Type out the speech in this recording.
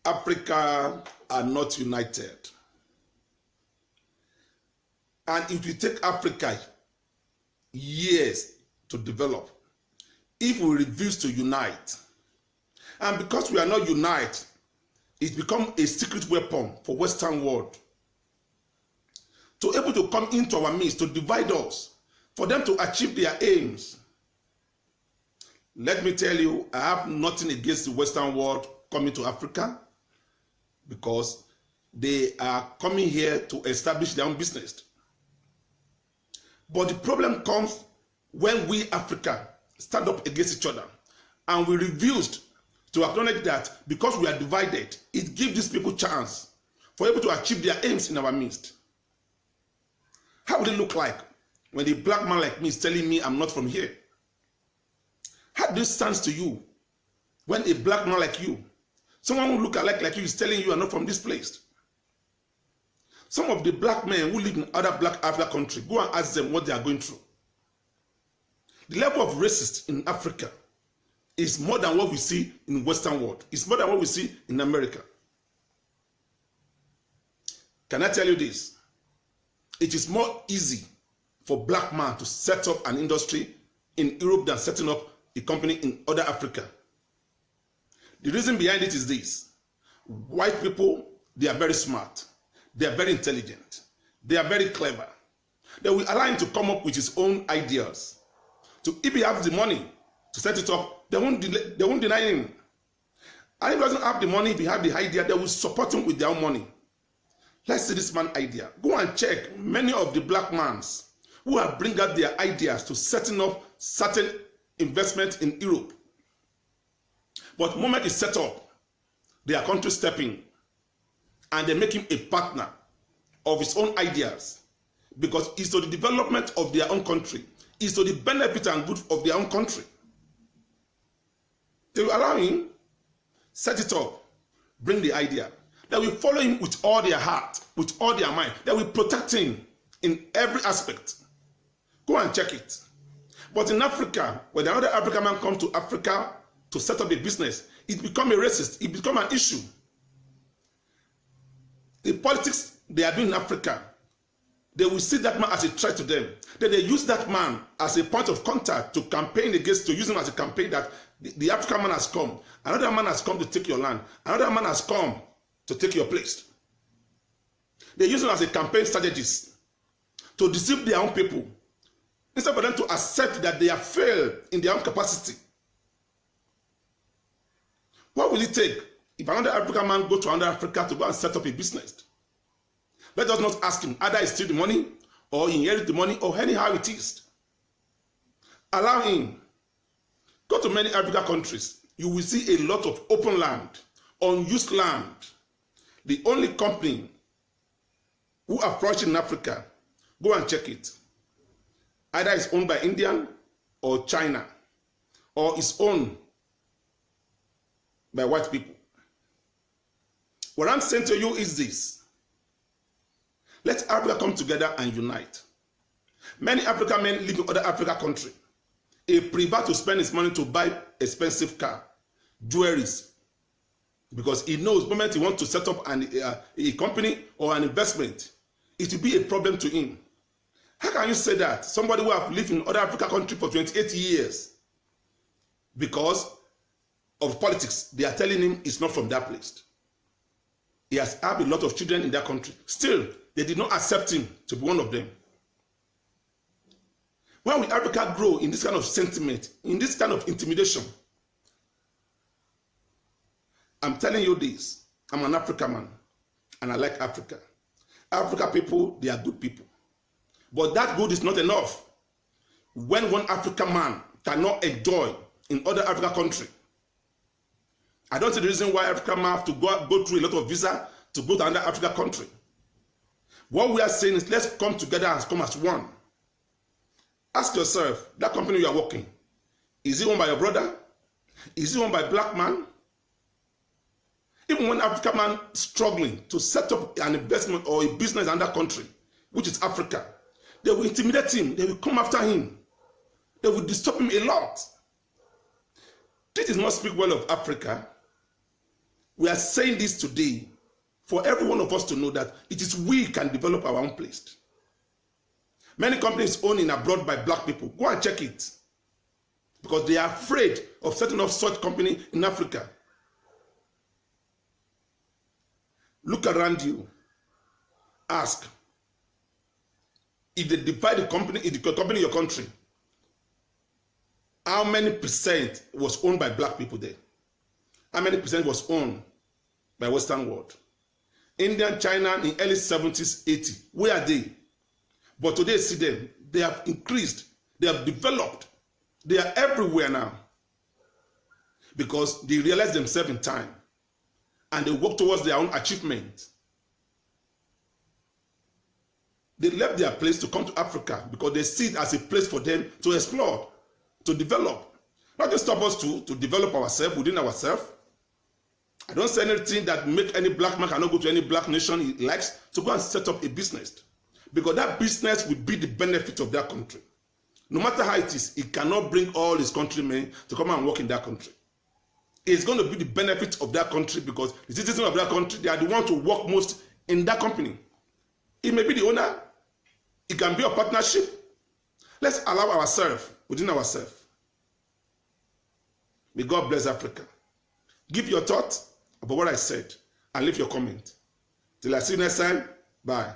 Africa are not united. And it will take Africa years to develop if we refuse to unite. And because we are not united, it becomes a secret weapon for Western world to able to come into our midst, to divide us, for them to achieve their aims. Let me tell you, I have nothing against the Western world coming to Africa, because they are coming here to establish their own business. But the problem comes when we Africa stand up against each other and we refused to acknowledge that because we are divided, it gives these people chance for able to achieve their aims in our midst. How would it look like when a black man like me is telling me I'm not from here? How does this sound to you when a black man like you, someone who look alike like you, is telling you are not from this place? Some of the black men who live in other black African countries, go and ask them what they are going through. The level of racists in Africa is more than what we see in the Western world. It's more than what we see in America. Can I tell you this? It is more easy for black man to set up an industry in Europe than setting up a company in other Africa. The reason behind it is this. White people, they are very smart. They are very intelligent. They are very clever. They will allow him to come up with his own ideas. So if he has the money to set it up, they won't deny him. And if he doesn't have the money, if he has the idea, they will support him with their own money. Let's see this man's idea. Go and check many of the black men who have bring out their ideas to setting up certain investment in Europe. But the moment it's set up, their country stepping, and they make him a partner of his own ideas, because it's to the development of their own country, it's to the benefit and good of their own country. They will allow him, set it up, bring the idea. They will follow him with all their heart, with all their mind. They will protect him in every aspect. Go and check it. But in Africa, when another African man comes to Africa to set up a business, it becomes a racist. It becomes an issue. The politics they are doing in Africa, they will see that man as a threat to them. Then they use that man as a point of contact to campaign against, to use him as a campaign that the African man has come. Another man has come to take your land. Another man has come to take your place. They use him as a campaign strategist to deceive their own people, instead of them to accept that they have failed in their own capacity. What will it take if another African man go to another Africa to go and set up a business? Let us not ask him either he steal the money or inherit the money or anyhow it is. Allow him. Go to many African countries. You will see a lot of open land, unused land. The only company who are flourishing in Africa, go and check it. Either it's owned by Indian or China, or it's owned by white people. What I'm saying to you is this. Let Africa come together and unite. Many African men live in other African countries. He prefer to spend his money to buy expensive car, jewelries, because he knows the moment he wants to set up a company or an investment, it will be a problem to him. How can you say that? Somebody who have lived in other African countries for 28 years, because of politics, they are telling him it's not from that place. He has had a lot of children in that country. Still, they did not accept him to be one of them. When will Africa grow in this kind of sentiment, in this kind of intimidation? I'm telling you this. I'm an African man, and I like Africa. African people, they are good people. But that good is not enough. When one African man cannot enjoy in other African countries, I don't see the reason why African man have to go through a lot of visa to go to another African country. What we are saying is, let's come together and come as one. Ask yourself, that company you are working, is it owned by your brother? Is it owned by a black man? Even when African man struggling to set up an investment or a business in another country, which is Africa, they will intimidate him. They will come after him. They will disturb him a lot. This does not speak well of Africa. We are saying this today for every one of us to know that it is we can develop our own place. Many companies owned in abroad by black people. Go and check it. Because they are afraid of setting up such company in Africa. Look around you. Ask. If they divide the company in your country, how many percent was owned by black people there? How many percent was owned by Western world? India and China in early 70s, 80s, where are they? But today, see them, they have increased, they have developed, they are everywhere now. Because they realize themselves in time and they work towards their own achievement. They left their place to come to Africa because they see it as a place for them to explore, to develop. Not just stop us to develop ourselves within ourselves. I don't say anything that make any black man cannot go to any black nation he likes to go and set up a business. Because that business will be the benefit of that country. No matter how it is, it cannot bring all his countrymen to come and work in that country. It's going to be the benefit of that country because the citizens of that country, they are the ones to work most in that company. It may be the owner. It can be a partnership. Let's allow ourselves, within ourselves. May God bless Africa. Give your thoughts about what I said and leave your comment. Till I see you next time, bye.